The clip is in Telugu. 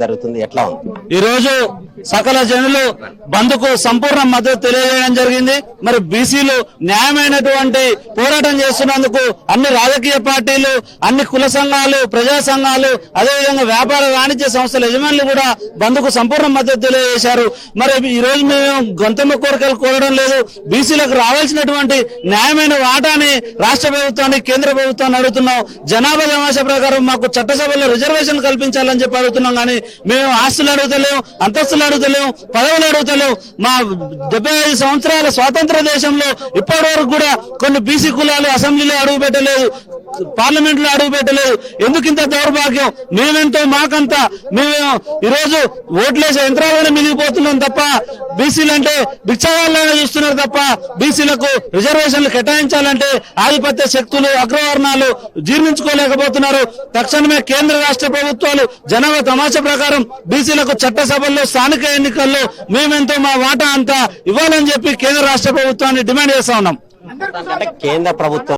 జరుగుతుంది ఎట్లా ఉంది? ఈ రోజు సకల జనులు బంద్కు సంపూర్ణ మద్దతు తెలియజేయడం జరిగింది. మరి బీసీలు న్యాయమైనటువంటి పోరాటం చేస్తున్నందుకు అన్ని రాజకీయ పార్టీలు, అన్ని కుల సంఘాలు, ప్రజా సంఘాలు, అదేవిధంగా వ్యాపార వాణిజ్య సంస్థల యజమానులు కూడా బంద్కు సంపూర్ణ మద్దతు తెలియజేశారు. మరి ఈ రోజు మేము గొంతెమ్మ కోరికలు కోరడం లేదు, బీసీలకు రావాల్సినటువంటి న్యాయమైన వాటాని రాష్ట్ర ప్రభుత్వాన్ని, కేంద్ర ప్రభుత్వాన్ని అడుగుతున్నాం. జనాభా సమాచార ప్రకారం మాకు చట్టసభలో రిజర్వేషన్ కల్పించాలని చెప్పి అడుగుతున్నాం. కానీ మేము ఆస్తులు అడుగుతలేము, అంతస్తులు అడుగుతలేము, పదవులు అడుగుతలేము. మా 75 సంవత్సరాల స్వాతంత్ర దేశంలో ఇప్పటి వరకు కూడా కొన్ని బీసీ కులాలు అసెంబ్లీలో అడుగు పెట్టలేదు, పార్లమెంట్ లో అడుగు పెట్టలేదు. ఎందుకు ఇంత దౌర్భాగ్యం? మేమెంతో మాకంతా మేము ఈరోజు ఓట్లేసే యంత్రాలను మిగిలిపోతున్నాం తప్ప బీసీలు అంటే బిచ్చగాళ్ళని చూస్తున్నారు తప్ప బీసీలకు రిజర్వేషన్లు కేటాయించాలంటే ఆధిపత్య శక్తులు, అగ్రవర్ణాలు జీర్ణించుకోలేకపోతున్నారు. తక్షణమే కేంద్ర రాష్ట్ర ప్రభుత్వాలు జనాభా తమాషా ప్రకారం బీసీలకు చట్టసభల్లో, స్థానిక ఎన్నికల్లో మేమెంతో మా వాటా అంతా ఇవ్వాలని చెప్పి కేంద్ర రాష్ట్ర ప్రభుత్వాన్ని డిమాండ్ చేస్తా ఉన్నాం. కేంద్ర ప్రభుత్వం